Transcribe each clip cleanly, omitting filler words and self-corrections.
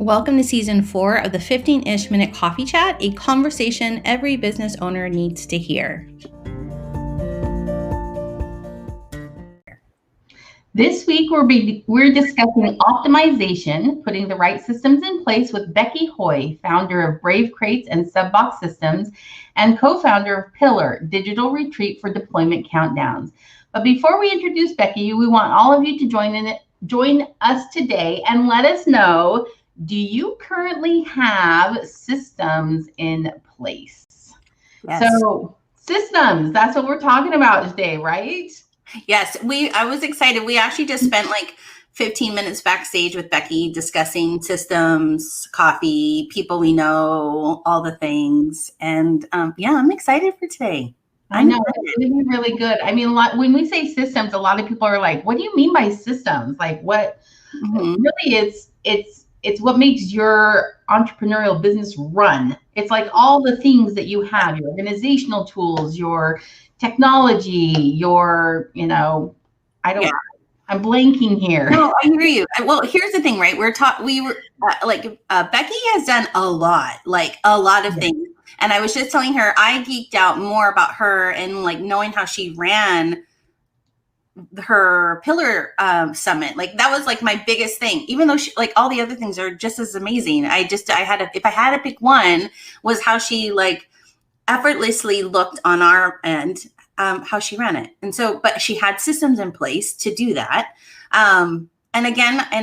Welcome to season 4 of the 15-ish minute coffee chat, a conversation every business owner needs to hear. This week, we're discussing optimization, putting the right systems in place with Becky Hoy, founder of Brave Crates and Subbox Systems, and co-founder of Pillar, digital retreat for deployment countdowns. But before we introduce Becky, we want all of you to join us today and let us know, do you currently have systems in place? Yes. So systems, that's what we're talking about today, right? Yes, I was excited. We actually just spent like 15 minutes backstage with Becky discussing systems, coffee, people we know, all the things. And I'm excited for today. I know, it's going to be really good. I mean, when we say systems, a lot of people are like, what do you mean by systems? Like what? Mm-hmm. Really, it's what makes your entrepreneurial business run. It's like all the things that you have, your organizational tools, your technology, your, I'm blanking here. No, I hear you. Well, here's the thing, right? Becky has done a lot of things. And I was just telling her, I geeked out more about her and like knowing how she ran her Pillar summit. Like that was like my biggest thing, even though she, like all the other things are just as amazing. If I had to pick one, was how she like effortlessly looked on our end, how she ran it. And so, but she had systems in place to do that. And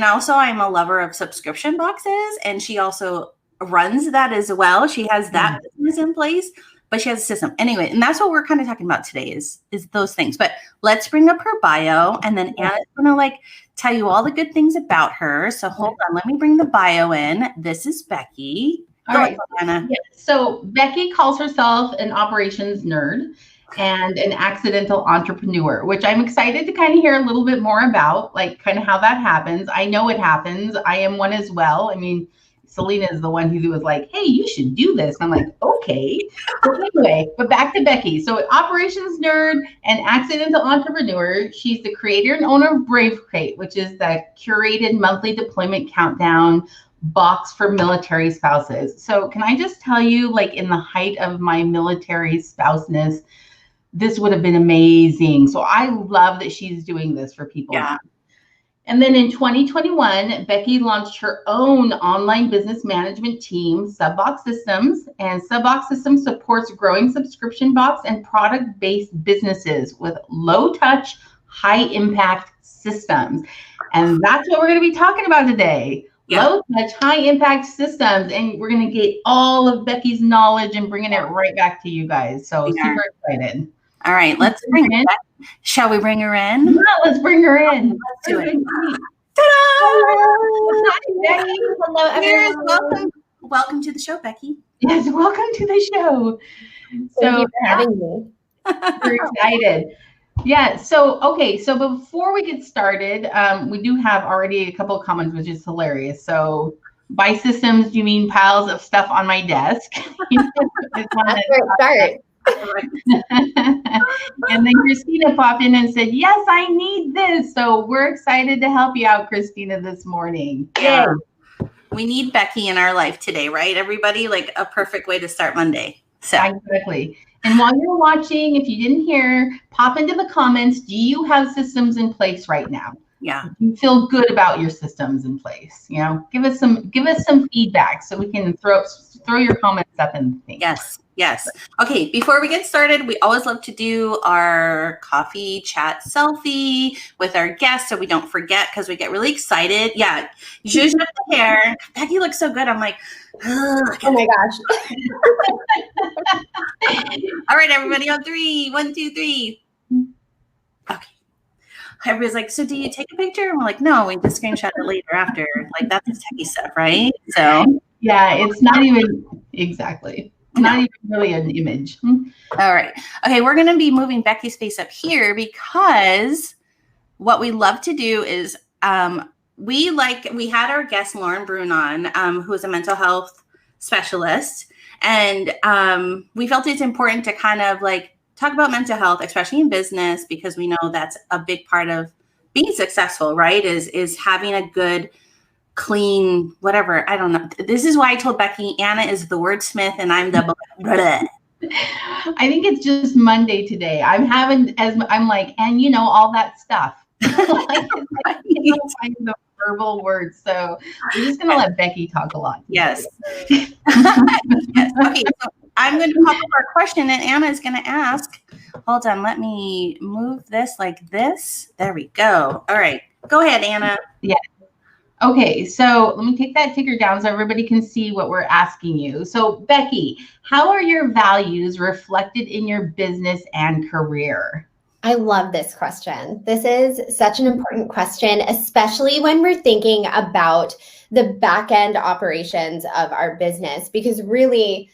also I'm a lover of subscription boxes, and she also runs that as well. She has that business in place, but she has a system anyway. And that's what we're kind of talking about today is those things. But let's bring up her bio, and then Anna's going to tell you all the good things about her. So hold on, let me bring the bio in. This is Becky. All right, Anna. Yeah. So Becky calls herself an operations nerd and an accidental entrepreneur, which I'm excited to kind of hear a little bit more about, like kind of how that happens. I know it happens. I am one as well. I mean, Selena is the one who was like, hey, you should do this. And I'm like, okay. So anyway, but back to Becky. So operations nerd and accidental entrepreneur. She's the creator and owner of Brave Crate, which is the curated monthly deployment countdown box for military spouses. So can I just tell you, like in the height of my military spouseness, this would have been amazing. So I love that she's doing this for people now. And then in 2021, Becky launched her own online business management team, Subbox Systems. And Subbox Systems supports growing subscription box and product-based businesses with low-touch, high-impact systems. And that's what we're going to be talking about today. Yeah. Low-touch, high-impact systems. And we're going to get all of Becky's knowledge and bringing it right back to you guys. So super excited. All right, let's bring her in. Shall we bring her in? Yeah, let's bring her in. Let's do it. Ta-da! Hi, Becky. Hello, everyone. Welcome to the show, Becky. Yes, welcome to the show. Thank you for having me. We're excited. Yeah, so before we get started, we do have already a couple of comments, which is hilarious. So by systems, you mean piles of stuff on my desk? That's where it starts. And then Christina popped in and said, yes, I need this. So we're excited to help you out, Christina, this morning. Yeah. We need Becky in our life today, right? Everybody, like a perfect way to start Monday. So exactly. And while you're watching, if you didn't hear, pop into the comments. Do you have systems in place right now? Yeah. Do you feel good about your systems in place? Give us some feedback so we can throw your comments up and things. Yes. Okay, before we get started, we always love to do our coffee chat selfie with our guests so we don't forget, because we get really excited. Yeah, zhuzh up the hair. Becky looks so good. I'm like, oh my gosh. All right, everybody on 3. 1, 2, 3. Okay. Everybody's like, so do you take a picture? And we're like, no, we just screenshot it later after. Like, that's techie stuff, right? So yeah, it's not even exactly. Not even really an image. All right. Okay, we're going to be moving Becky's face up here because what we love to do is we had our guest Lauren Bruhn on, who is a mental health specialist, and we felt it's important to kind of like talk about mental health, especially in business, because we know that's a big part of being successful, right? Is having a good clean, whatever. I don't know. This is why I told Becky, Anna is the wordsmith and I'm the blah. I think it's just Monday today. I'm like, and you know, all that stuff. Like, find the verbal words. So we're just going to let Becky talk a lot. Yes. Yes. Okay. So I'm going to pop up our question and Anna is going to ask. Hold on. Let me move this like this. There we go. All right. Go ahead, Anna. Yeah. Okay, so let me take that ticker down so everybody can see what we're asking you. So Becky, how are your values reflected in your business and career? I love this question. This is such an important question, especially when we're thinking about the back end operations of our business, because really,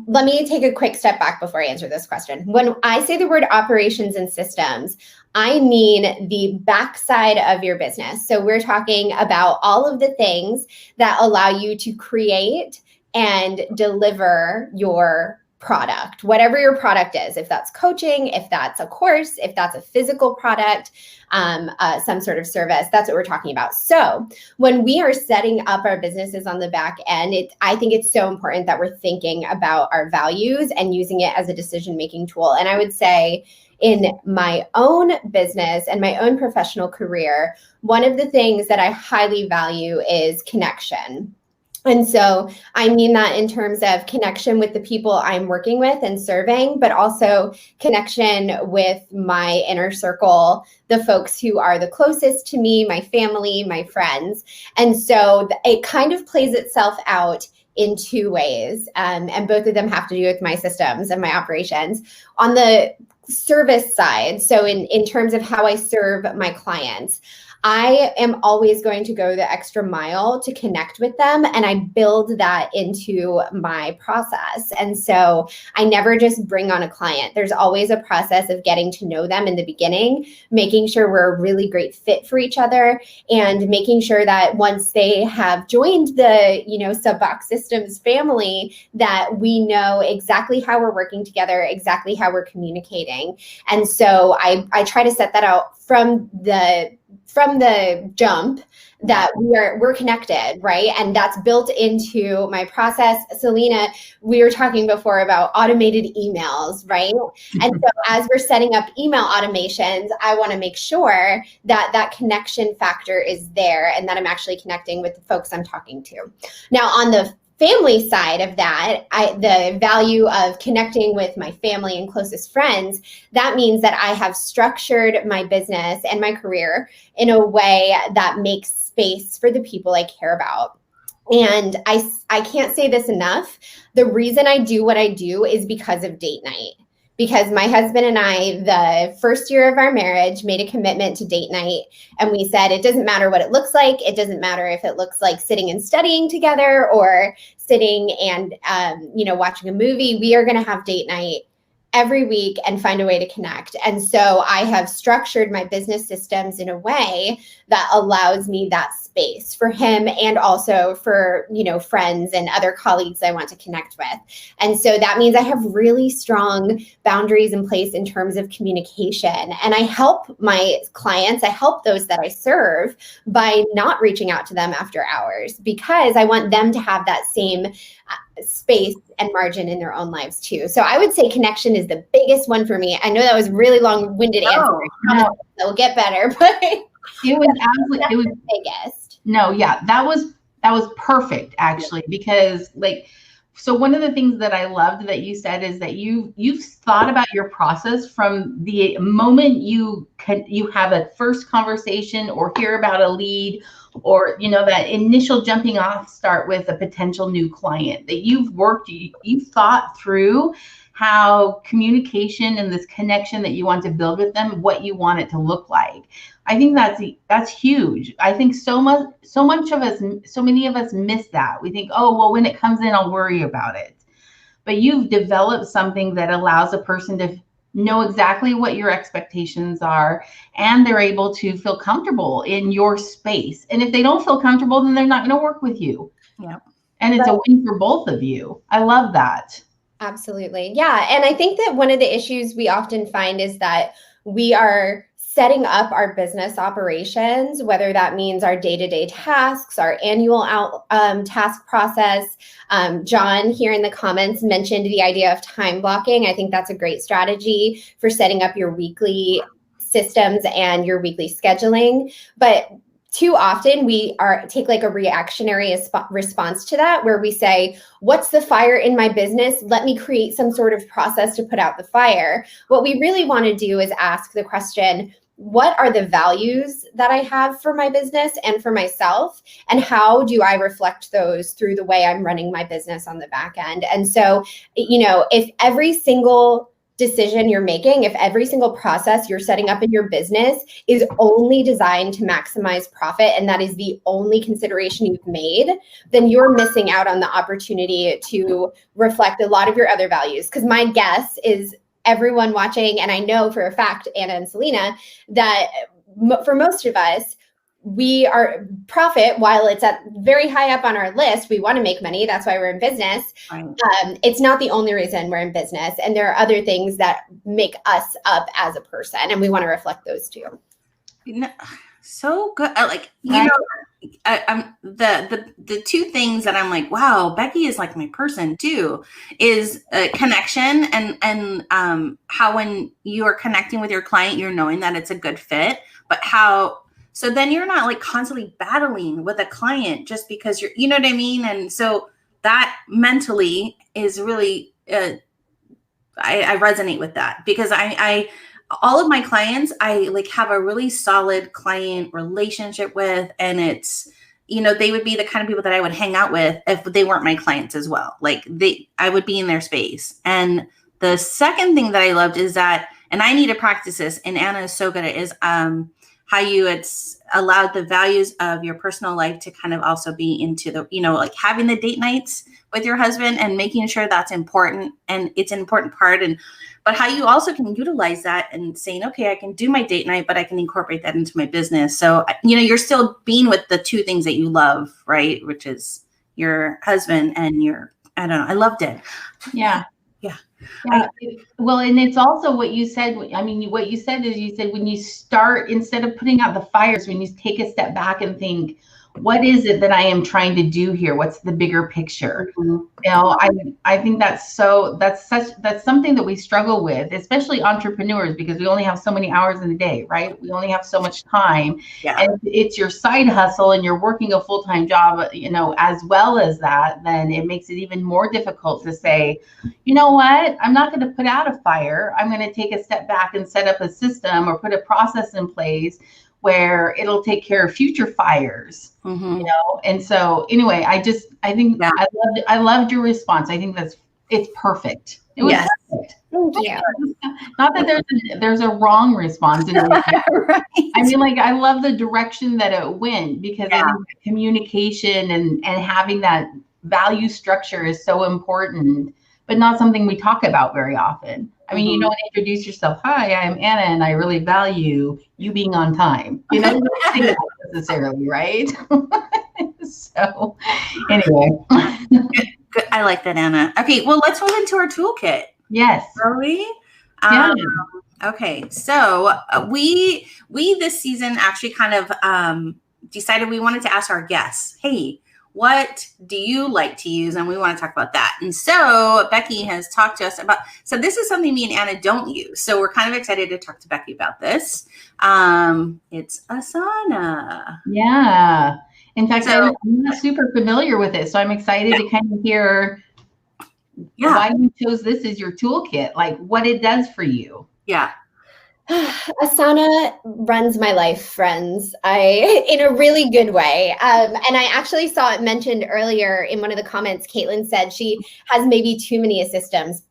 let me take a quick step back before I answer this question. When I say the word operations and systems, I mean the backside of your business. So we're talking about all of the things that allow you to create and deliver your product, whatever your product is, if that's coaching, if that's a course, if that's a physical product, some sort of service, that's what we're talking about. So when we are setting up our businesses on the back end, I think it's so important that we're thinking about our values and using it as a decision-making tool. And I would say in my own business and my own professional career, one of the things that I highly value is connection. And so I mean that in terms of connection with the people I'm working with and serving, but also connection with my inner circle, the folks who are the closest to me, my family, my friends. And so it kind of plays itself out in two ways. And both of them have to do with my systems and my operations. On the service side, so in terms of how I serve my clients, I am always going to go the extra mile to connect with them, and I build that into my process. And so I never just bring on a client. There's always a process of getting to know them in the beginning, making sure we're a really great fit for each other, and making sure that once they have joined the, Subbox Systems family, that we know exactly how we're working together, exactly how we're communicating. And so I try to set that out from the jump, that we're connected, right? And that's built into my process. Selena, we were talking before about automated emails, right? And so as we're setting up email automations, I want to make sure that that connection factor is there and that I'm actually connecting with the folks I'm talking to. Now, on the family side of that, the value of connecting with my family and closest friends, that means that I have structured my business and my career in a way that makes space for the people I care about. And I can't say this enough. The reason I do what I do is because of date night. Because my husband and I, the first year of our marriage, made a commitment to date night. And we said, it doesn't matter what it looks like. It doesn't matter if it looks like sitting and studying together or sitting and, watching a movie. We are going to have date night every week and find a way to connect. And so I have structured my business systems in a way that allows me that space for him and also for, friends and other colleagues I want to connect with. And so that means I have really strong boundaries in place in terms of communication. And I help my clients, I help those that I serve by not reaching out to them after hours, because I want them to have that same space and margin in their own lives too. So I would say connection is the biggest one for me. I know that was really long-winded answer. That will get better, but it was absolutely the biggest. No, yeah, that was perfect actually, because so one of the things that I loved that you said is that you've thought about your process from the moment you have a first conversation or hear about a lead, or that initial jumping off start with a potential new client, that you've thought through how communication and this connection that you want to build with them, what you want it to look like. I think that's huge. I think so many of us miss that. We think, oh, well, when it comes in, I'll worry about it. But you've developed something that allows a person to know exactly what your expectations are, and they're able to feel comfortable in your space. And if they don't feel comfortable, then they're not going to work with you. Yeah. And it's a win for both of you. I love that. Absolutely. Yeah. And I think that one of the issues we often find is that we are setting up our business operations, whether that means our day-to-day tasks, our annual task process. John here in the comments mentioned the idea of time blocking. I think that's a great strategy for setting up your weekly systems and your weekly scheduling. But too often we take like a reactionary response to that, where we say, what's the fire in my business? Let me create some sort of process to put out the fire. What we really want to do is ask the question, what are the values that I have for my business and for myself? And how do I reflect those through the way I'm running my business on the back end? And so, if every single decision you're making, if every single process you're setting up in your business is only designed to maximize profit, and that is the only consideration you've made, then you're missing out on the opportunity to reflect a lot of your other values. Because my guess is everyone watching, and I know for a fact, Anna and Selena, that for most of us, we are profit, while it's at very high up on our list, we want to make money. That's why we're in business. Right. It's not the only reason we're in business. And there are other things that make us up as a person. And we want to reflect those too. So good. I'm the two things that I'm like, wow, Becky is like my person too, is connection and how when you are connecting with your client, you're knowing that it's a good fit, but so then you're not like constantly battling with a client just because you know what I mean? And so that mentally is really, I resonate with that, because I all of my clients, I like have a really solid client relationship with, and it's, they would be the kind of people that I would hang out with if they weren't my clients as well. Like I would be in their space. And the second thing that I loved is that, and I need to practice this, and Anna is so good at it, is how it's allowed the values of your personal life to kind of also be into the, like having the date nights with your husband and making sure that's important, and it's an important part. But how you also can utilize that and saying, okay, I can do my date night, but I can incorporate that into my business. So, you're still being with the two things that you love, right? Which is your husband and I don't know. I loved it. Yeah. Yeah. Well, and it's also what you said. I mean, what you said is when you start, instead of putting out the fires, when you take a step back and think, what is it that I am trying to do here? What's the bigger picture? Mm-hmm. I think that's something that we struggle with, especially entrepreneurs, because we only have so many hours in the day, right? We only have so much time. Yeah. And it's your side hustle and you're working a full-time job, as well as that, then it makes it even more difficult to say, you know what, I'm not going to put out a fire. I'm going to take a step back and set up a system or put a process in place where it'll take care of future fires, mm-hmm. And so anyway, I think I loved your response. I think it's perfect. It was perfect. Thank you. Not that there's a wrong response. Right. I mean, like, I love the direction that it went, because I think communication and having that value structure is so important, but not something we talk about very often. I mean, you don't introduce yourself. Hi, I'm Anna, and I really value you being on time. You don't say that necessarily, right? So, anyway. Good. I like that, Anna. Okay, well, let's move into our toolkit. Yes. Are we? Yeah. Okay, so we this season actually kind of decided we wanted to ask our guests, hey, what do you like to use? And we want to talk about that. And so Becky has talked to us about, so this is something me and Anna don't use. So we're kind of excited to talk to Becky about this. It's Asana. Yeah. In fact, I'm not super familiar with it. So I'm excited to kind of hear why you chose this as your toolkit, like what it does for you. Yeah. Asana runs my life, friends. In a really good way. And I actually saw it mentioned earlier in one of the comments. Caitlin said she has maybe too many systems,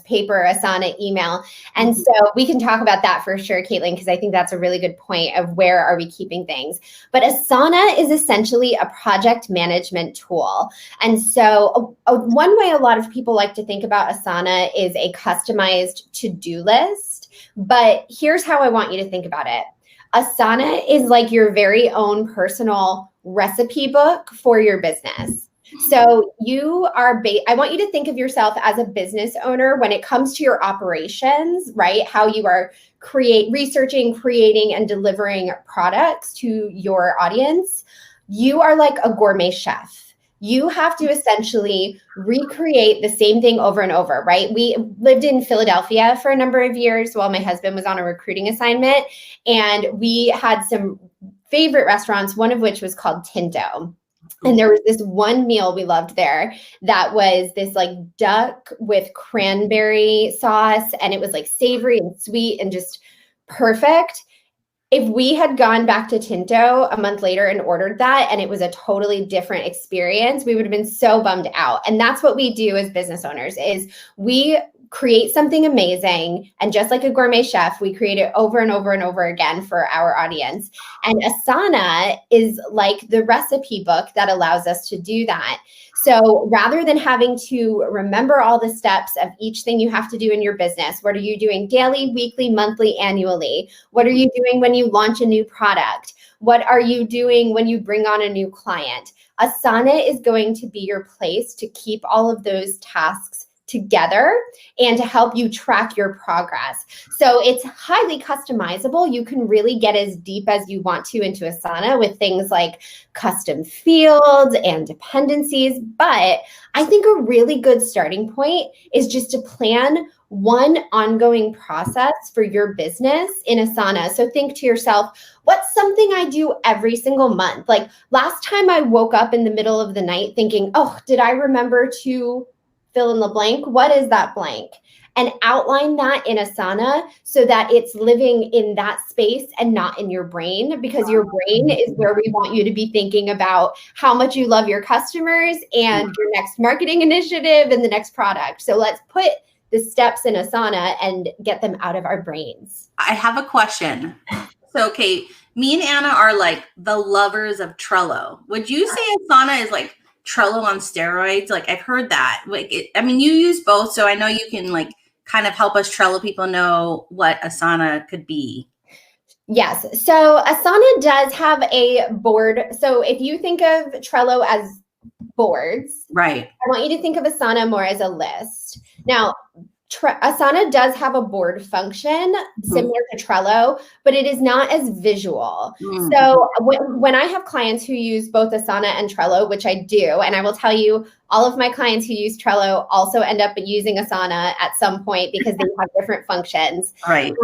paper, Asana, email. And so we can talk about that for sure, Caitlin, because I think that's a really good point of where are we keeping things. But Asana is essentially a project management tool. And so one way a lot of people like to think about Asana is a customized to-do list. But here's how I want you to think about it. Asana is like your very own personal recipe book for your business. So you are, I want you to think of yourself as a business owner when it comes to your operations, right? How you are researching, creating, and delivering products to your audience. You are like a gourmet chef. You have to essentially recreate the same thing over and over, right? We lived in Philadelphia for a number of years while my husband was on a recruiting assignment, and we had some favorite restaurants, one of which was called Tinto. And there was this one meal we loved there that was this like duck with cranberry sauce, and it was like savory and sweet and just perfect. If we had gone back to Tinto a month later and ordered that and it was a totally different experience, we would have been so bummed out. And that's what we do as business owners is we create something amazing. And just like a gourmet chef, we create it over and over and over again for our audience. And Asana is like the recipe book that allows us to do that. So rather than having to remember all the steps of each thing you have to do in your business, what are you doing daily, weekly, monthly, annually? What are you doing when you launch a new product? What are you doing when you bring on a new client? Asana is going to be your place to keep all of those tasks together and to help you track your progress. So it's highly customizable. You can really get as deep as you want to into Asana with things like custom fields and dependencies. But I think a really good starting point is just to plan one ongoing process for your business in Asana. So think to yourself, what's something I do every single month? Like last time I woke up in the middle of the night thinking, oh, did I remember to fill in the blank? What is that blank? And outline that in Asana so that it's living in that space and not in your brain, because your brain is where we want you to be thinking about how much you love your customers and your next marketing initiative and the next product. So let's put the steps in Asana and get them out of our brains. I have a question. So, okay, me and Anna are like the lovers of Trello. Would you say Asana is like Trello on steroids? Like I've heard that. Like, you use both, so I know you can like kind of help us Trello people know what Asana could be. Yes. So Asana does have a board. So if you think of Trello as boards, right, I want you to think of Asana more as a list. Now, Asana does have a board function similar to Trello, but it is not as visual. So when I have clients who use both Asana and Trello, which I do, and I will tell you, all of my clients who use Trello also end up using Asana at some point because they have different functions. Right.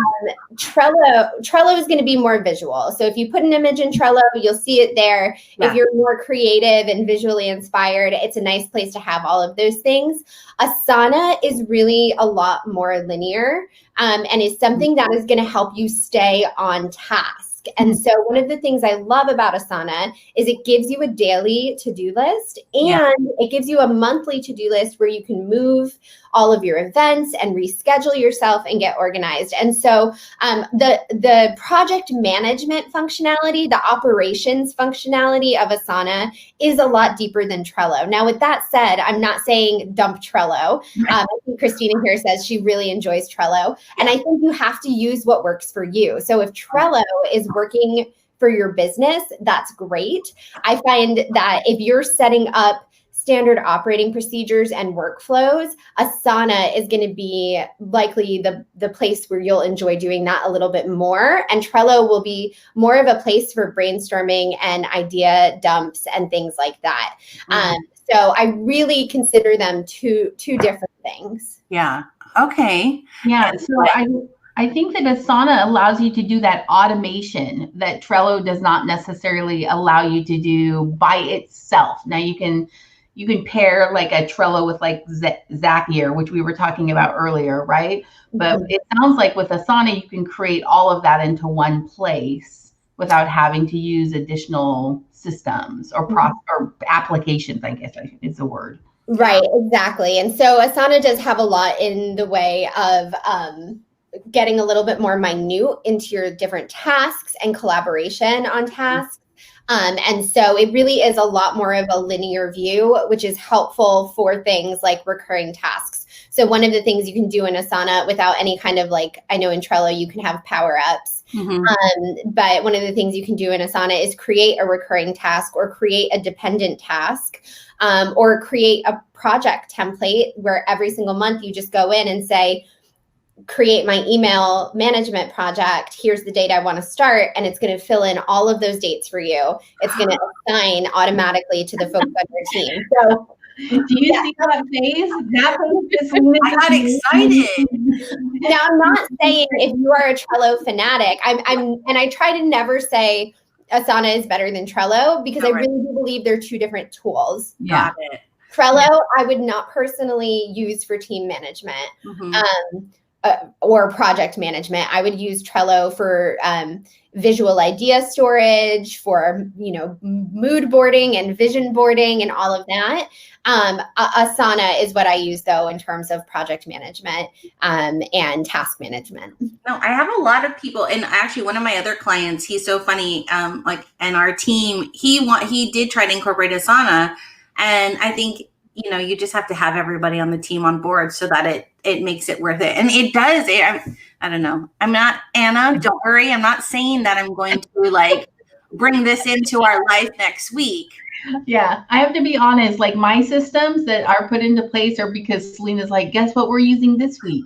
Trello is going to be more visual. So if you put an image in Trello, you'll see it there. Yeah. If you're more creative and visually inspired, it's a nice place to have all of those things. Asana is really a lot more linear and is something that is going to help you stay on task. And so one of the things I love about Asana is it gives you a daily to-do list and it gives you a monthly to-do list where you can move all of your events and reschedule yourself and get organized. And so the project management functionality, the operations functionality of Asana is a lot deeper than Trello. Now, with that said, I'm not saying dump Trello. I think Christina here says she really enjoys Trello. And I think you have to use what works for you. So if Trello is working for your business, that's great. I find that if you're setting up standard operating procedures and workflows, Asana is going to be likely the place where you'll enjoy doing that a little bit more. And Trello will be more of a place for brainstorming and idea dumps and things like that. So I really consider them two different things. Yeah. Okay. Yeah. So I think that Asana allows you to do that automation that Trello does not necessarily allow you to do by itself. Now you can pair like a Trello with like Zapier, which we were talking about earlier, right? But it sounds like with Asana, you can create all of that into one place without having to use additional systems or or applications, I guess is the word. Right, exactly. And so Asana does have a lot in the way of getting a little bit more minute into your different tasks and collaboration on tasks. And so it really is a lot more of a linear view, which is helpful for things like recurring tasks. So one of the things you can do in Asana without any kind of like, I know in Trello, you can have power ups. But one of the things you can do in Asana is create a recurring task or create a dependent task, or create a project template where every single month you just go in and say, create my email management project. Here's the date I want to start. And it's going to fill in all of those dates for you. It's going to assign automatically to the folks on your team. So do you see that face? That face I got excited. Now, I'm not saying if you are a Trello fanatic, and I try to never say Asana is better than Trello, because I really do believe they're two different tools. Got it. Trello, I would not personally use for team management. Or project management. I would use Trello for visual idea storage, for mood boarding and vision boarding and all of that. Asana is what I use though in terms of project management and task management. No, I have a lot of people, and actually one of my other clients, he's so funny. And our team, he did try to incorporate Asana, and I think you just have to have everybody on the team on board so that it makes it worth it. And it does. I don't know. I'm not, Anna, don't worry. I'm not saying that I'm going to bring this into our life next week. Yeah, I have to be honest. Like, my systems that are put into place are because Selena's like, guess what we're using this week?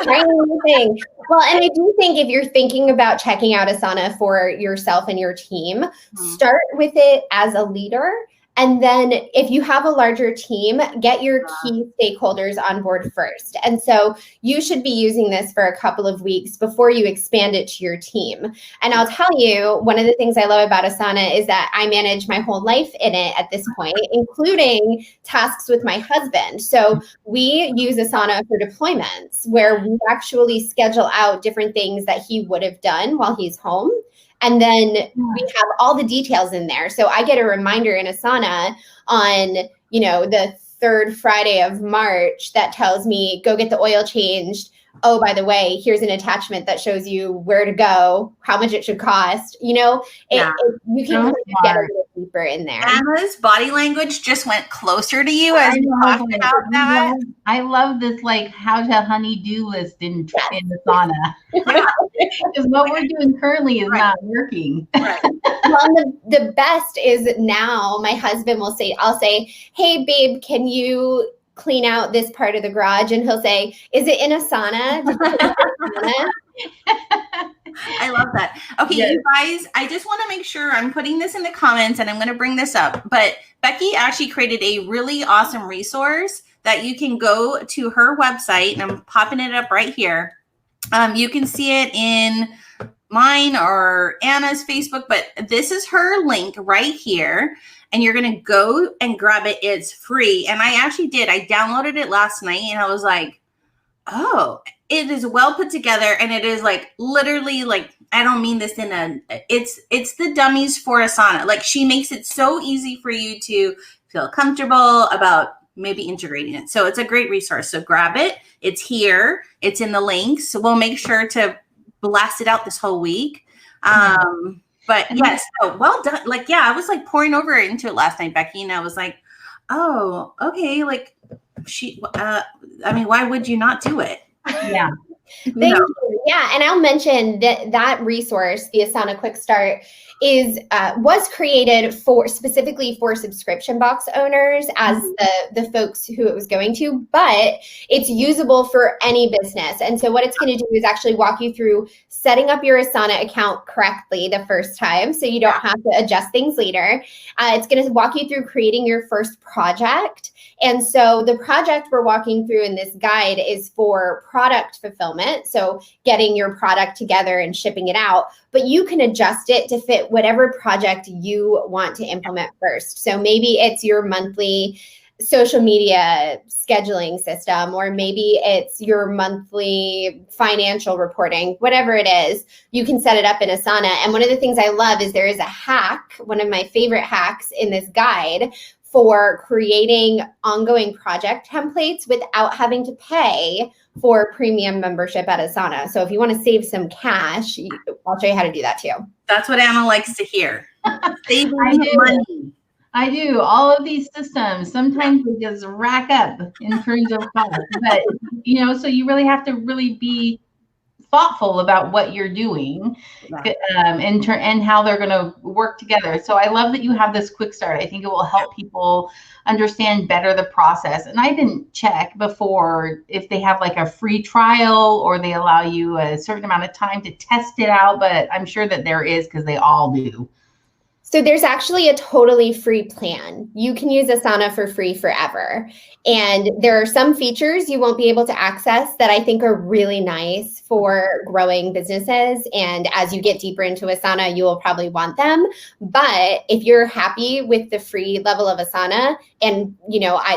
Right. Well, and I do think if you're thinking about checking out Asana for yourself and your team, start with it as a leader. And then if you have a larger team, get your key stakeholders on board first. And so you should be using this for a couple of weeks before you expand it to your team. And I'll tell you, one of the things I love about Asana is that I manage my whole life in it at this point, including tasks with my husband. So we use Asana for deployments, where we actually schedule out different things that he would have done while he's home. And then we have all the details in there. So I get a reminder in Asana on, the third Friday of March that tells me, go get the oil changed. Oh, by the way, here's an attachment that shows you where to go, how much it should cost. You can kind of get a little deeper in there. Anna's body language just went closer to you as you talked about that. I love this, how to honey-do list in Asana. Because what we're doing currently is not working. Right. Well, the best is now my husband will say, I'll say, hey, babe, can you clean out this part of the garage? And he'll say, is it in Asana? I love that. Okay, yes. You guys, I just want to make sure I'm putting this in the comments, and I'm going to bring this up. But Becky actually created a really awesome resource that you can go to her website, and I'm popping it up right here. You can see it in mine or Anna's Facebook, but this is her link right here. And you're going to go and grab it. It's free. And I actually did. I downloaded it last night, and I was like, oh, it is well put together. And it is literally I don't mean this in it's the dummies for Asana. She makes it so easy for you to feel comfortable about maybe integrating it. So it's a great resource. So grab it. It's here. It's in the links. So we'll make sure to blast it out this whole week. But yes, so well done. I was pouring over into it last night, Becky, and I was like, oh, okay. Why would you not do it? Yeah. Thank you. Yeah. And I'll mention that resource, the Asana Quick Start, was created specifically for subscription box owners as the folks who it was going to, but it's usable for any business. And so what it's going to do is actually walk you through setting up your Asana account correctly the first time, so you don't have to adjust things later. It's going to walk you through creating your first project. And so the project we're walking through in this guide is for product fulfillment. So getting your product together and shipping it out, but you can adjust it to fit whatever project you want to implement first. So maybe it's your monthly social media scheduling system, or maybe it's your monthly financial reporting, whatever it is, you can set it up in Asana. And one of the things I love is there is a hack, one of my favorite hacks in this guide, for creating ongoing project templates without having to pay for premium membership at Asana. So if you want to save some cash, I'll show you how to do that too. That's what Anna likes to hear. Saving money. I do. All of these systems, sometimes they just rack up in terms of cost. But, so you really have to really be thoughtful about what you're doing, Yeah. and how they're going to work together. So I love that you have this quick start. I think it will help people understand better the process. And I didn't check before if they have like a free trial or they allow you a certain amount of time to test it out, but I'm sure that there is, because they all do. So there's actually a totally free plan. You can use Asana for free forever. And there are some features you won't be able to access that I think are really nice for growing businesses. And as you get deeper into Asana, you will probably want them. But if you're happy with the free level of Asana, and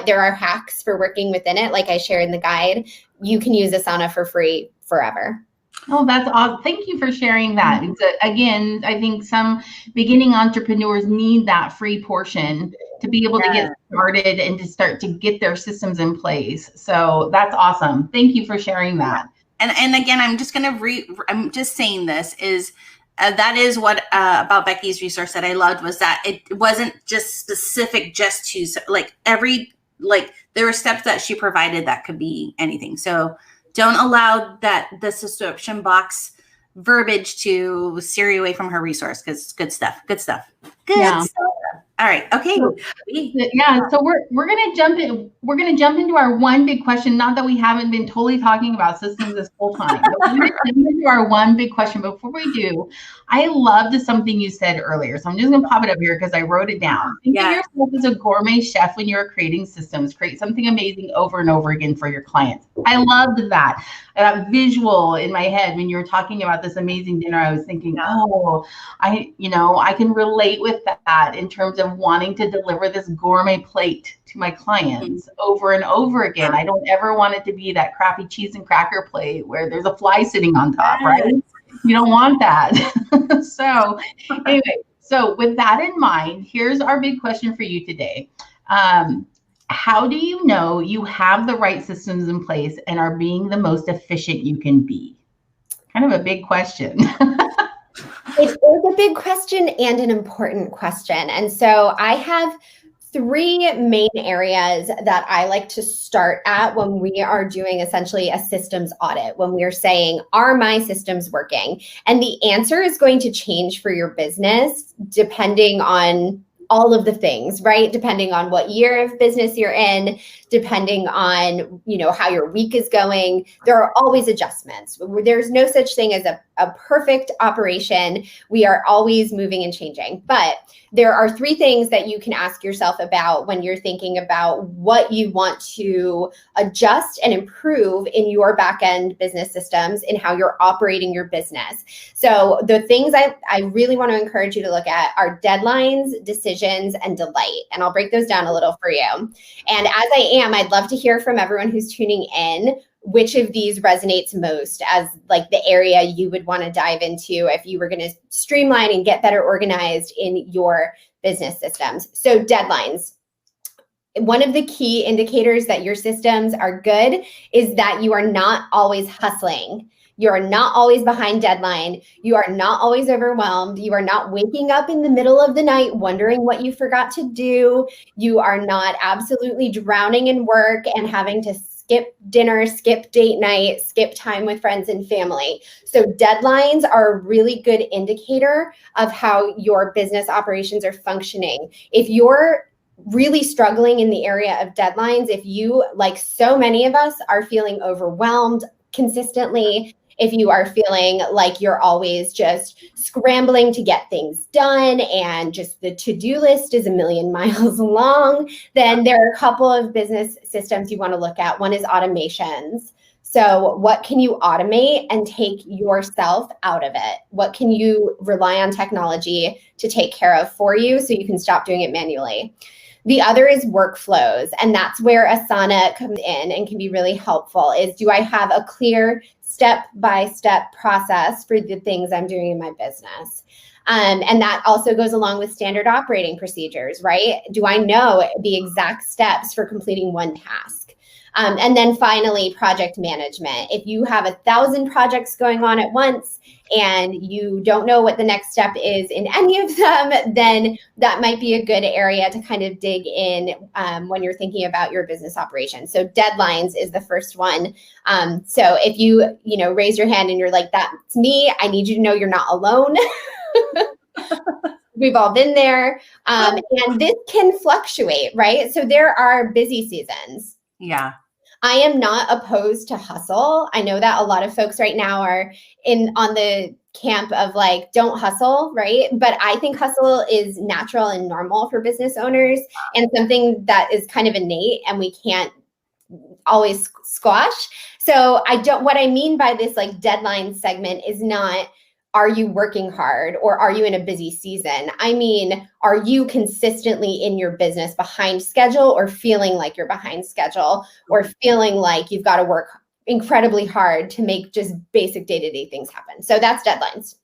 there are hacks for working within it, like I share in the guide, you can use Asana for free forever. Oh, that's awesome. Thank you for sharing that. It's again, I think some beginning entrepreneurs need that free portion to be able to get started and to start to get their systems in place. So that's awesome. Thank you for sharing that. And again, I'm just saying this is that is what about Becky's resource that I loved, was that it wasn't just specific just to there were steps that she provided that could be anything. So don't allow the subscription box verbiage to steer you away from her resource, because good stuff. Stuff. All right. Okay. Yeah. So we're gonna jump in. We're gonna jump into our one big question. Not that we haven't been totally talking about systems this whole time, but we're gonna jump into our one big question. Before we do, I loved something you said earlier, so I'm just gonna pop it up here because I wrote it down. Think of yourself as a gourmet chef when you're creating systems. Create something amazing over and over again for your clients. I loved that. That visual in my head when you were talking about this amazing dinner. I was thinking, I can relate with that in terms of wanting to deliver this gourmet plate to my clients over and over again. I don't ever want it to be that crappy cheese and cracker plate where there's a fly sitting on top, right? You don't want that. So anyway, so with that in mind, here's our big question for you today. How do you know you have the right systems in place and are being the most efficient you can be? Kind of a big question. It is a big question and an important question. And so I have 3 main areas that I like to start at when we are doing essentially a systems audit, when we're saying, are my systems working? And the answer is going to change for your business depending on all of the things, right? Depending on what year of business you're in, depending on, how your week is going. There are always adjustments. There's no such thing as a perfect operation. We are always moving and changing. But there are 3 things that you can ask yourself about when you're thinking about what you want to adjust and improve in your back-end business systems and how you're operating your business. So the things I really want to encourage you to look at are deadlines, decisions, and delight. And I'll break those down a little for you. And as I'd love to hear from everyone who's tuning in, which of these resonates most as like the area you would want to dive into if you were going to streamline and get better organized in your business systems. So deadlines. One of the key indicators that your systems are good is that you are not always hustling. You are not always behind deadline. You are not always overwhelmed. You are not waking up in the middle of the night wondering what you forgot to do. You are not absolutely drowning in work and having to skip dinner, skip date night, skip time with friends and family. So deadlines are a really good indicator of how your business operations are functioning. If you're really struggling in the area of deadlines, if you, like so many of us, are feeling overwhelmed consistently, if you are feeling like you're always just scrambling to get things done and just the to-do list is a million miles long, then there are a couple of business systems you want to look at. One is automations. So what can you automate and take yourself out of it? What can you rely on technology to take care of for you so you can stop doing it manually? The other is workflows, and that's where Asana comes in and can be really helpful. Is, do I have a clear step-by-step process for the things I'm doing in my business? And that also goes along with standard operating procedures, right? Do I know the exact steps for completing one task? And then finally, project management. If you have 1,000 projects going on at once and you don't know what the next step is in any of them, then that might be a good area to kind of dig in when you're thinking about your business operations. So deadlines is the first one. So if you raise your hand and you're like, that's me, I need you to know you're not alone. We've all been there. And this can fluctuate, right? So there are busy seasons. Yeah. I am not opposed to hustle. I know that a lot of folks right now are on the camp of like, don't hustle, right? But I think hustle is natural and normal for business owners and something that is kind of innate and we can't always squash. So what I mean by this like deadline segment is not, are you working hard or are you in a busy season? I mean, are you consistently in your business behind schedule or feeling like you're behind schedule or feeling like you've got to work incredibly hard to make just basic day-to-day things happen? So that's deadlines.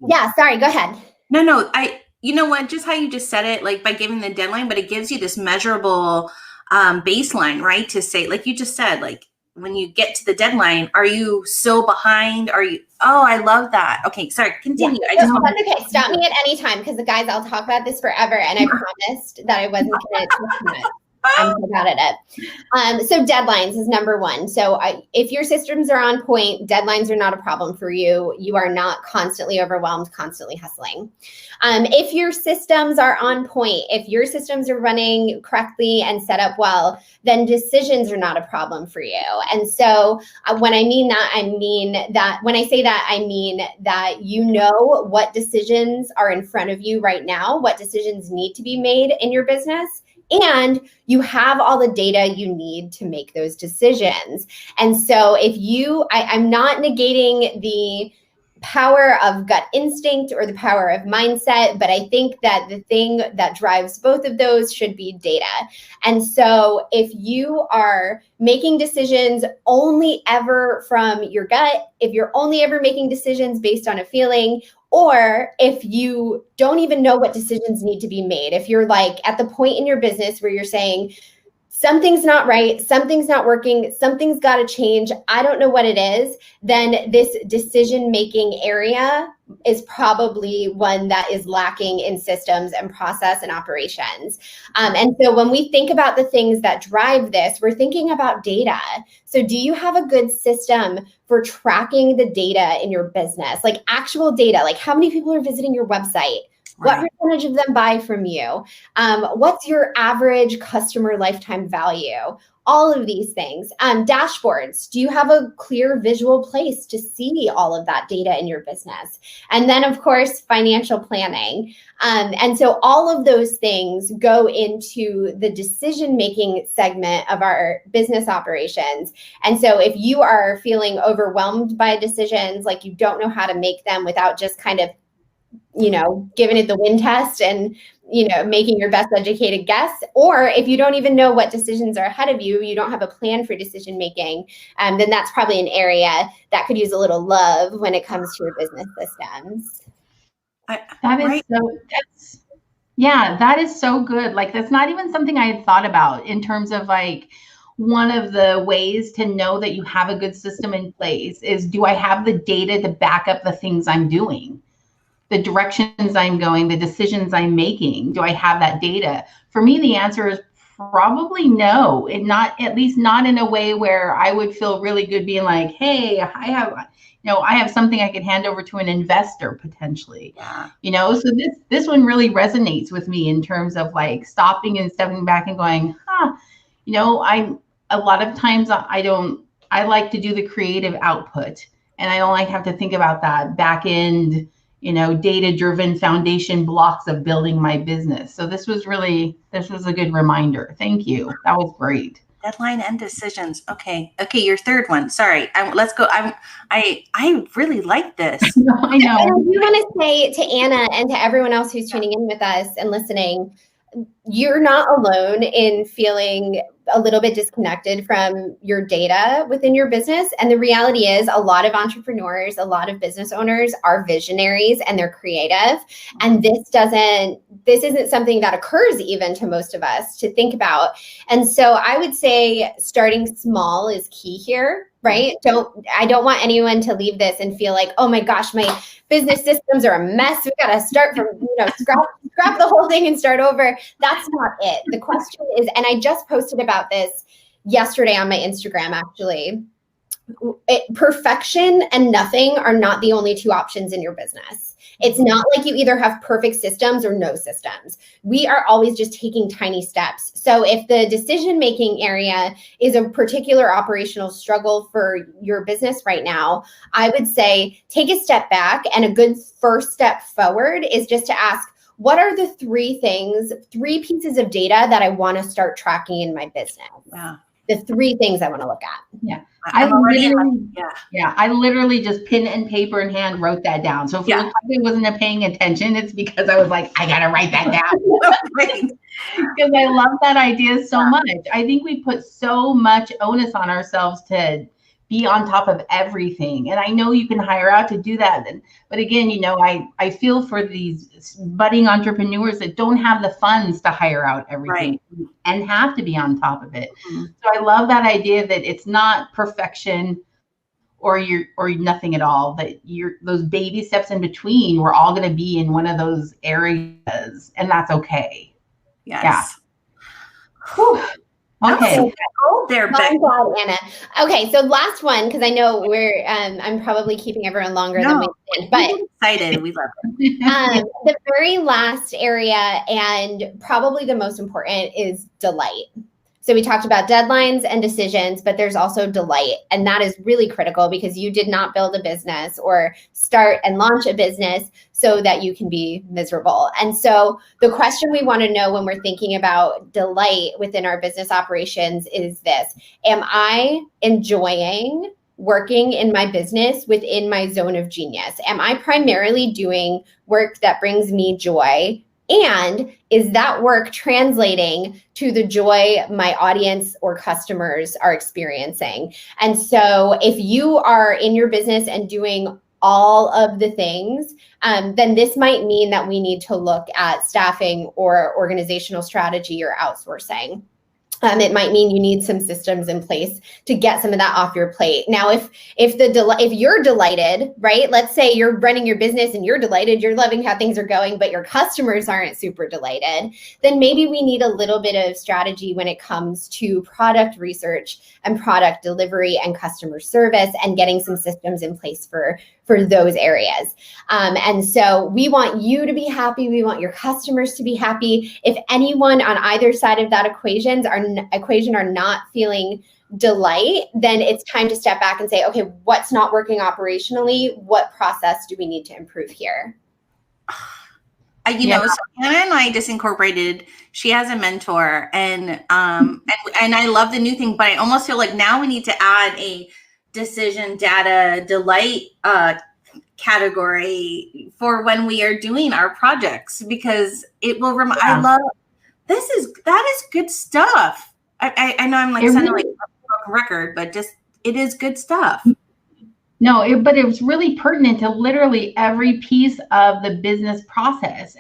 Yeah, sorry, go ahead. No, you know what, just how you just said it, like by giving the deadline, but it gives you this measurable baseline, right? To say, like you just said, like, when you get to the deadline, are you so behind? I love that. Okay, sorry, continue. Yeah, that's okay. Stop me at any time because the guys, I'll talk about this forever. And I promised that I wasn't going to talk about it. I'm so bad at it. So deadlines is number one. So if your systems are on point, deadlines are not a problem for you. You are not constantly overwhelmed, constantly hustling. If your systems are on point, if your systems are running correctly and set up well, then decisions are not a problem for you. And so when I mean that, I mean that you know what decisions are in front of you right now, what decisions need to be made in your business, and you have all the data you need to make those decisions. And so I'm not negating the power of gut instinct or the power of mindset, but I think that the thing that drives both of those should be data. And so if you are making decisions only ever from your gut, if you're only ever making decisions based on a feeling, or if you don't even know what decisions need to be made, if you're like at the point in your business where you're saying, something's not right, something's not working, something's got to change, I don't know what it is, then this decision-making area is probably one that is lacking in systems and process and operations. And so when we think about the things that drive this, we're thinking about data. So do you have a good system for tracking the data in your business? Like actual data, like how many people are visiting your website? What percentage of them buy from you? What's your average customer lifetime value? All of these things. Dashboards. Do you have a clear visual place to see all of that data in your business? And then, of course, financial planning. And so all of those things go into the decision-making segment of our business operations. And so if you are feeling overwhelmed by decisions, like you don't know how to make them without just kind of giving it the wind test and, making your best educated guess, or if you don't even know what decisions are ahead of you, you don't have a plan for decision making, then that's probably an area that could use a little love when it comes to your business systems. That is so good. Like, that's not even something I had thought about in terms of like, one of the ways to know that you have a good system in place is, do I have the data to back up the things I'm doing? The directions I'm going, the decisions I'm making, do I have that data? For me, the answer is probably no, at least not in a way where I would feel really good being like, hey, I have something I could hand over to an investor potentially. Yeah. So this one really resonates with me in terms of like stopping and stepping back and going, a lot of times I like to do the creative output, and I don't like have to think about that back end, data-driven foundation blocks of building my business. So this was a good reminder. Thank you. That was great. Deadline and decisions. Okay. Your third one. Sorry. Let's go. I really like this. I know. And I do want to say to Anna and to everyone else who's tuning in with us and listening, you're not alone in feeling a little bit disconnected from your data within your business. And the reality is a lot of entrepreneurs, a lot of business owners are visionaries and they're creative. And this isn't something that occurs even to most of us to think about. And so I would say starting small is key here. Right? I don't want anyone to leave this and feel like, oh my gosh, my business systems are a mess. We got to start from, scrap the whole thing and start over. That's not it. The question is, and I just posted about this yesterday on my Instagram, actually. Perfection and nothing are not the only two options in your business. It's not like you either have perfect systems or no systems. We are always just taking tiny steps. So if the decision-making area is a particular operational struggle for your business right now, I would say take a step back, and a good first step forward is just to ask, what are the three pieces of data that I want to start tracking in my business? Yeah. The three things I want to look at. Yeah. I literally just pen and paper in hand wrote that down. So if you probably wasn't paying attention, it's because I was like, I got to write that down. Because I love that idea so much. I think we put so much onus on ourselves to be on top of everything. And I know you can hire out to do that. But again, I feel for these budding entrepreneurs that don't have the funds to hire out everything and have to be on top of it. Mm-hmm. So I love that idea that it's not perfection or nothing at all, that those baby steps in between, we're all going to be in one of those areas, and that's okay. Yes. Yeah. Whew. Okay. There, Becky. Anna. Okay, so last one, because I know I'm probably keeping everyone longer than we planned, but we're excited. We love it. The very last area, and probably the most important, is delight. So we talked about deadlines and decisions, but there's also delight. And that is really critical, because you did not build a business or start and launch a business so that you can be miserable. And so the question we want to know when we're thinking about delight within our business operations is this: am I enjoying working in my business within my zone of genius? Am I primarily doing work that brings me joy? And is that work translating to the joy my audience or customers are experiencing? And so if you are in your business and doing all of the things, then this might mean that we need to look at staffing or organizational strategy or outsourcing. It might mean you need some systems in place to get some of that off your plate. Now, if you're delighted, right? Let's say you're running your business and you're delighted, you're loving how things are going, but your customers aren't super delighted, then maybe we need a little bit of strategy when it comes to product research and product delivery and customer service, and getting some systems in place for those areas. And so we want you to be happy. We want your customers to be happy. If anyone on either side of that equation are not feeling delight, then it's time to step back and say, okay, what's not working operationally? What process do we need to improve here? So Anna and I just incorporated, she has a mentor, and I love the new thing, but I almost feel like now we need to add a decision data delight category for when we are doing our projects, because it will I love that is good stuff. I know I'm sounding like a record, but just it is good stuff. No, but it was really pertinent to literally every piece of the business process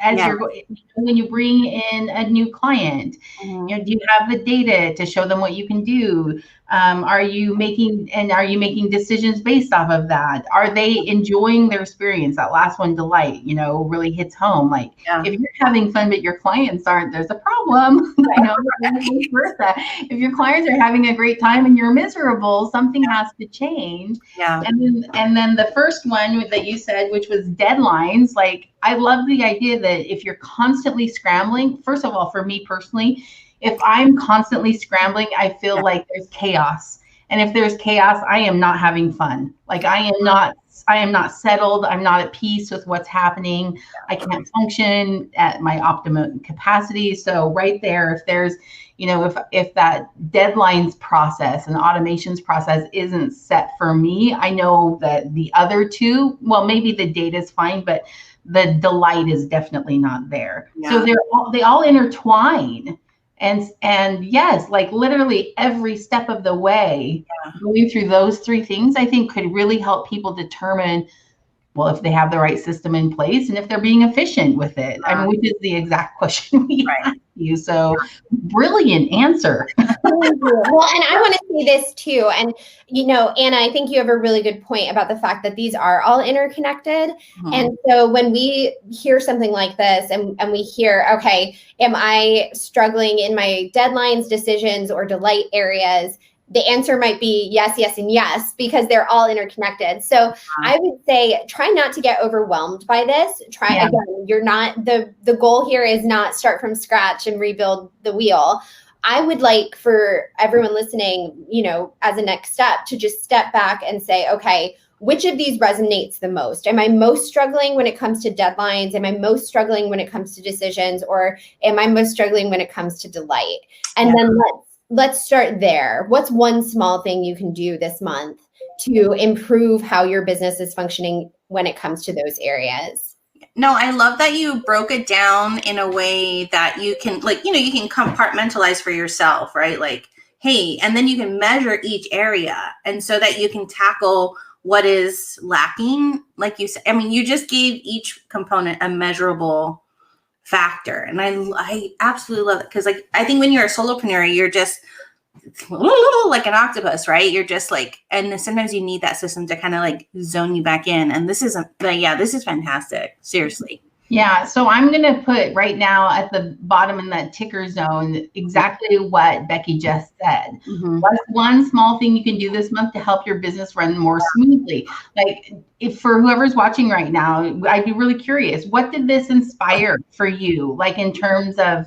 when you bring in a new client. Mm-hmm. Do you have the data to show them what you can do? Are you making decisions based off of that? Are they enjoying their experience? That last one, delight, really hits home. Like if you're having fun but your clients aren't, there's a problem. Vice versa. If your clients are having a great time and you're miserable, something has to change. Yeah. And then the first one that you said, which was deadlines, like I love the idea that if you're constantly scrambling, first of all, for me personally, if I'm constantly scrambling, I feel like there's chaos. And if there's chaos, I am not having fun. Like I am not am not settled. I'm not at peace with what's happening. I can't function at my optimum capacity. So right there, if there's, if that deadlines process and automations process isn't set for me, I know that the other two, well, maybe the data is fine, but the delight is definitely not there. Yeah. So they all intertwine. And yes, like literally every step of the way, going through those three things, I think could really help people determine, well, if they have the right system in place and if they're being efficient with it. I mean, which is the exact question we asked you. So brilliant answer. Well, and I want to say this too. And, Anna, I think you have a really good point about the fact that these are all interconnected. Mm-hmm. And so when we hear something like this and we hear, okay, am I struggling in my deadlines, decisions, or delight areas? The answer might be yes, yes, and yes, because they're all interconnected. So I would say, try not to get overwhelmed by this. Again, you're not, the goal here is not start from scratch and rebuild the wheel. I would like for everyone listening, as a next step to just step back and say, okay, which of these resonates the most? Am I most struggling when it comes to deadlines? Am I most struggling when it comes to decisions? Or am I most struggling when it comes to delight? And then let's start there. What's one small thing you can do this month to improve how your business is functioning when it comes to those areas? No, I love that you broke it down in a way that you can, you can compartmentalize for yourself, right? Like, hey, and then you can measure each area. And so that you can tackle what is lacking. Like you said, I mean, you just gave each component a measurable factor. And I absolutely love it. Because I think when you're a solopreneur, you're just like an octopus, right? You're just and sometimes you need that system to kind of zone you back in. And this is fantastic. Seriously. Yeah. So I'm going to put right now at the bottom in that ticker zone exactly what Becky just said. Mm-hmm. What's one small thing you can do this month to help your business run more smoothly? If for whoever's watching right now, I'd be really curious, what did this inspire for you? In terms of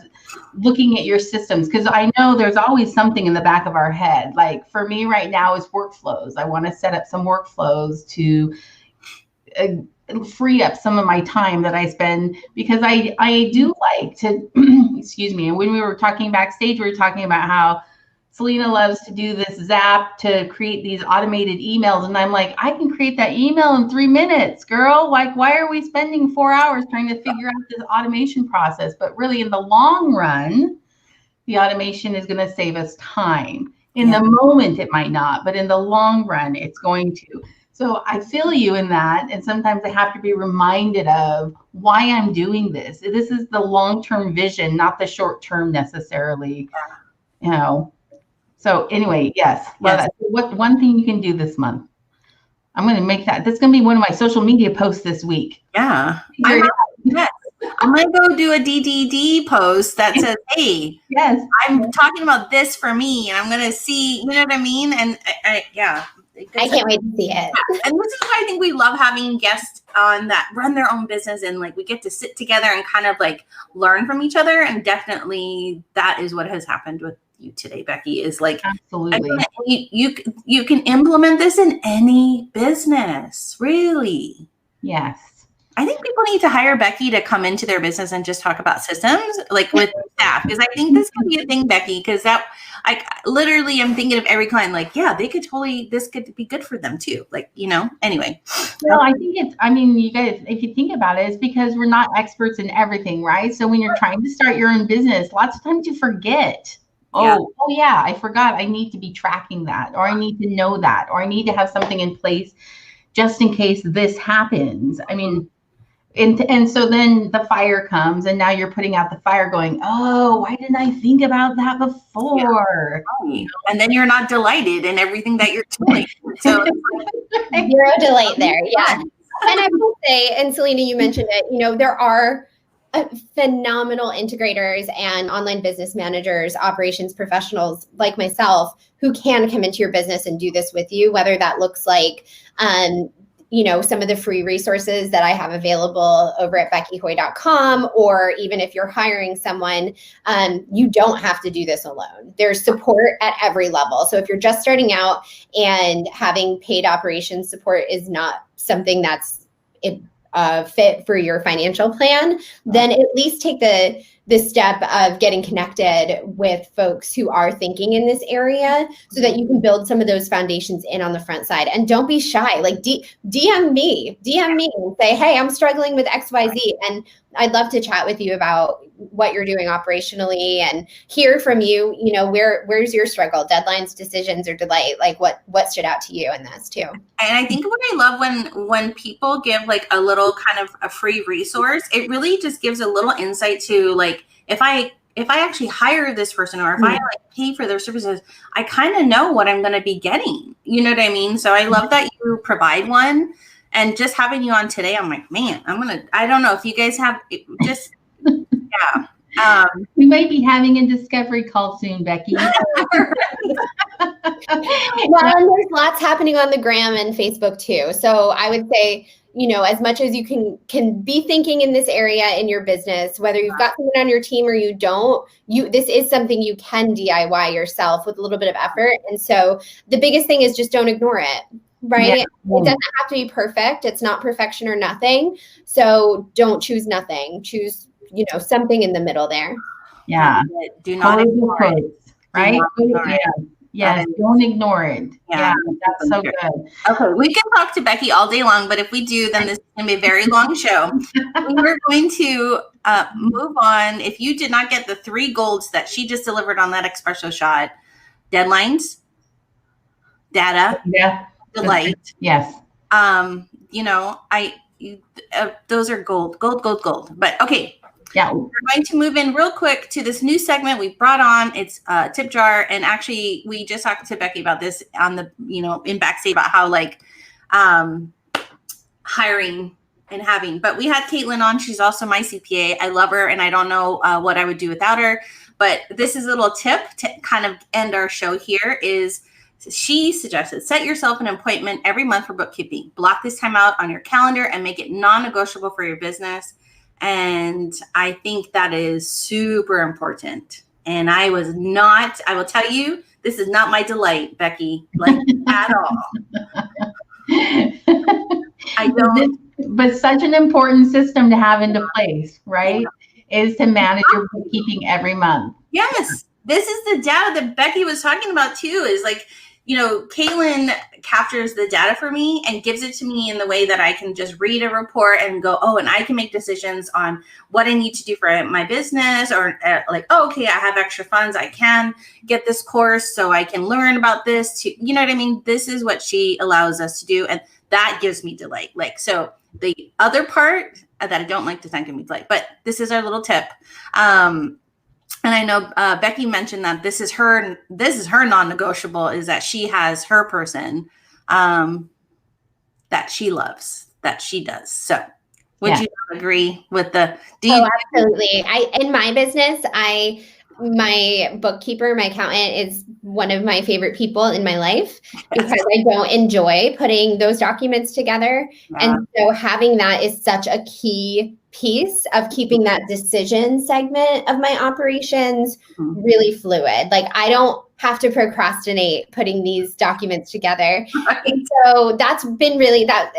looking at your systems, because I know there's always something in the back of our head. For me right now is workflows. I want to set up some workflows to free up some of my time that I spend, because I do like to, excuse me. And when we were talking backstage, we were talking about how Selena loves to do this Zap to create these automated emails. And I'm like, I can create that email in 3 minutes, girl. Why are we spending 4 hours trying to figure out this automation process? But really in the long run, the automation is going to save us time. In the moment, it might not, but in the long run, it's going to. So I feel you in that. And sometimes I have to be reminded of why I'm doing this. This is the long-term vision, not the short-term necessarily, So anyway, yes. What one thing you can do this month? I'm going to make that. That's going to be one of my social media posts this week. Yeah. I'm going to go do a DDD post that says, hey, yes, I'm talking about this for me. And I'm going to see, you know what I mean? And I can't wait to see it. And this is why I think we love having guests on that run their own business, and we get to sit together and kind of learn from each other. And definitely that is what has happened with you today, Becky, is absolutely. You can implement this in any business, really. Yes. I think people need to hire Becky to come into their business and just talk about systems, with staff, because I think this could be a thing, Becky, because that I literally am thinking of every client, this could be good for them too. Anyway. No, I think you guys, if you think about it, it's because we're not experts in everything, right? So when you're trying to start your own business, lots of times you forget. I forgot I need to be tracking that, or I need to know that, or I need to have something in place just in case this happens. I mean, and so then the fire comes, and now you're putting out the fire going, oh, why didn't I think about that before? Yeah. And then you're not delighted in everything that you're doing. So zero delight there. Yeah. And I will say, and Selena, you mentioned it, there are phenomenal integrators and online business managers, operations professionals like myself who can come into your business and do this with you, whether that looks like, some of the free resources that I have available over at beckyhoy.com, or even if you're hiring someone, you don't have to do this alone. There's support at every level. So if you're just starting out and having paid operations support is not something that's fit for your financial plan, then at least take the step of getting connected with folks who are thinking in this area so that you can build some of those foundations in on the front side. And don't be shy. Like DM me and say, hey, I'm struggling with XYZ. And I'd love to chat with you about what you're doing operationally and hear from you, where's your struggle, deadlines, decisions, or delight? Like what stood out to you in this too? And I think what I love when people give like a little kind of a free resource, it really just gives a little insight to like, if I actually hire this person or if I like pay for their services, I kind of know what I'm going to be getting. You know what I mean? So I love that you provide one, and just having you on today, I'm like, man, I don't know if you guys have just, yeah. We might be having a discovery call soon, Becky. Well, and there's lots happening on the gram and Facebook too. So I would say, as much as you can be thinking in this area in your business, whether you've got someone on your team or you don't, this is something you can DIY yourself with a little bit of effort. And so the biggest thing is just don't ignore it, right? Yeah. It doesn't have to be perfect. It's not perfection or nothing. So don't choose nothing. Choose, something in the middle there. Yeah. Do not ignore it. Right? Yes, don't ignore it. Yeah, that's so good. Okay, we can talk to Becky all day long, but if we do, then this is going to be a very long show. We're going to move on. If you did not get the 3 golds that she just delivered on that espresso shot, deadlines, data, delight. Yes. Those are gold. But okay. Yeah. We're going to move in real quick to this new segment we brought on. It's Tip Jar. And actually, we just talked to Becky about this on the, in backstage about how like hiring and having. But we had Caitlin on. She's also my CPA. I love her, and I don't know what I would do without her. But this is a little tip to kind of end our show here is she suggested set yourself an appointment every month for bookkeeping. Block this time out on your calendar and make it non-negotiable for your business. And I think that is super important. And I will tell you, this is not my delight, Becky, like at all. I don't. But such an important system to have into place, right? Is to manage your bookkeeping every month. Yes. This is the data that Becky was talking about too, is like, Caitlin captures the data for me and gives it to me in the way that I can just read a report and go, and I can make decisions on what I need to do for my business, or okay, I have extra funds. I can get this course so I can learn about this too. You know what I mean? This is what she allows us to do. And that gives me delight. Like, so the other part that I don't like to thank me delight, but this is our little tip. And I know Becky mentioned that this is her non-negotiable, is that she has her person that she loves, that she does. So would you agree with the absolutely. In my business, my bookkeeper, my accountant is one of my favorite people in my life because I don't enjoy putting those documents together. Yeah. And so having that is such a key piece of keeping that decision segment of my operations really fluid. Like I don't have to procrastinate putting these documents together. And so that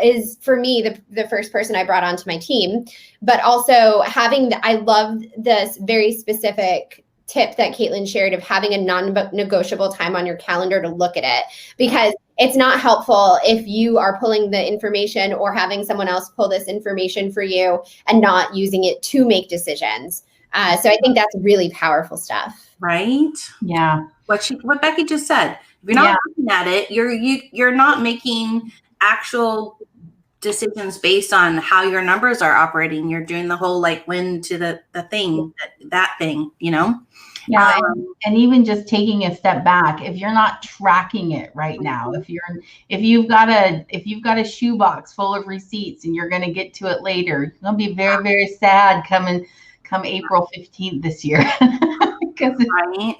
is for me, the first person I brought onto my team, but also I love this very specific tip that Caitlin shared of having a non-negotiable time on your calendar to look at it, because it's not helpful if you are pulling the information or having someone else pull this information for you and not using it to make decisions. So I think that's really powerful stuff. Right? Yeah. What Becky just said. If you're not looking at it, you're not making actual decisions based on how your numbers are operating. You're doing the whole like when to the thing, that thing, Yeah, and even just taking a step back, if you're not tracking it right now, if you've got a shoebox full of receipts and you're going to get to it later, you're going to be very, very sad come April 15th this year. Right.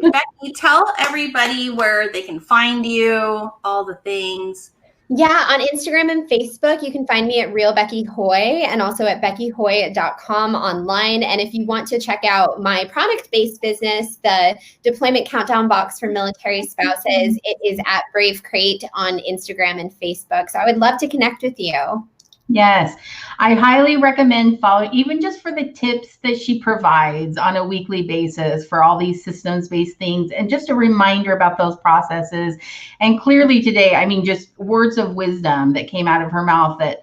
Becky, tell everybody where they can find you, all the things. Yeah, on Instagram and Facebook, you can find me at Real Becky Hoy and also at beckyhoy.com online. And if you want to check out my product-based business, the deployment countdown box for military spouses, it is at Brave Crate on Instagram and Facebook. So I would love to connect with you. Yes, I highly recommend following, even just for the tips that she provides on a weekly basis for all these systems-based things, and just a reminder about those processes. And clearly today, I mean, just words of wisdom that came out of her mouth that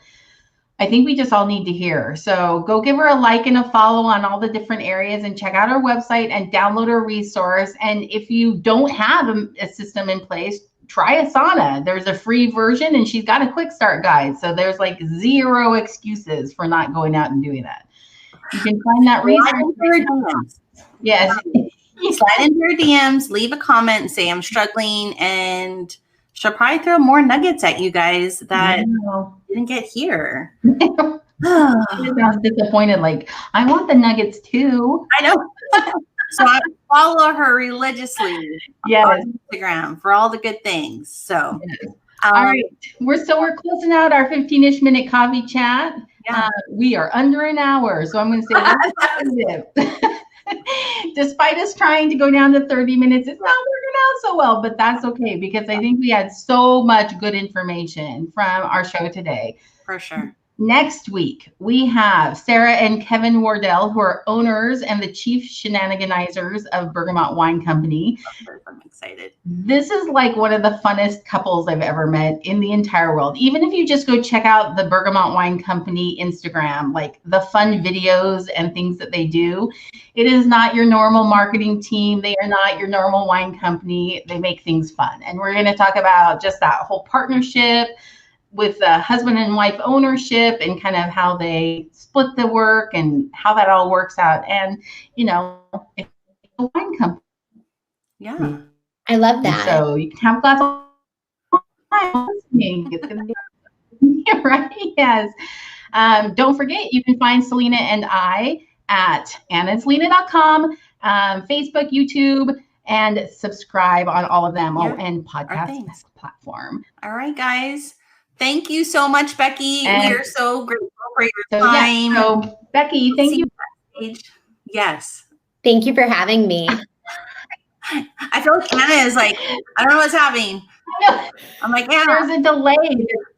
I think we just all need to hear. So go give her a like and a follow on all the different areas, and check out her website and download her resource. And if you don't have a system in place, try Asana. There's a free version, and she's got a quick start guide. So there's like zero excuses for not going out and doing that. You can find that resource. Yes. Slide into her DMs, leave a comment and say, I'm struggling. And she'll probably throw more nuggets at you guys that didn't get here. I was disappointed. Like, I want the nuggets too. I know. So I follow her religiously on Instagram for all the good things. So, all right, we're closing out our 15-ish minute coffee chat. Yeah. We are under an hour, so I'm going to say positive. Despite us trying to go down to 30 minutes, it's not working out so well, but that's okay, because I think we had so much good information from our show today. For sure. Next week, we have Sarah and Kevin Wardell, who are owners and the chief shenaniganizers of Bergamot Wine Company. I'm excited. This is like one of the funnest couples I've ever met in the entire world. Even if you just go check out the Bergamot Wine Company Instagram, like the fun videos and things that they do, it is not your normal marketing team. They are not your normal wine company. They make things fun. And we're going to talk about just that whole partnership with husband and wife ownership, and kind of how they split the work and how that all works out. And, you know, it's a wine company. Yeah. I love that. So you can have a glass of wine listening. It's going to be right. Yes. Don't forget, you can find Selena and I at AnnaandSelena.com, Facebook, YouTube, and subscribe on all of them, and podcast platform. All right, guys. Thank you so much, Becky. We are so grateful for your time. So Becky, thank you. Yes. Thank you for having me. I feel like Anna is like, I don't know what's happening. I'm like, Anna. There's a delay.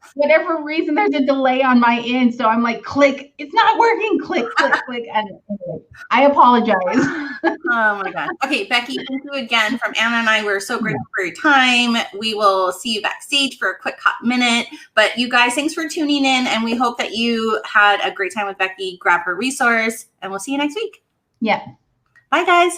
For whatever reason, there's a delay on my end. So I'm like, click. It's not working. Click, click, click. And I apologize. Oh my God. Okay, Becky, thank you again from Anna and I. We're so grateful for your time. We will see you backstage for a quick hot minute. But you guys, thanks for tuning in. And we hope that you had a great time with Becky. Grab her resource, and we'll see you next week. Yeah. Bye, guys.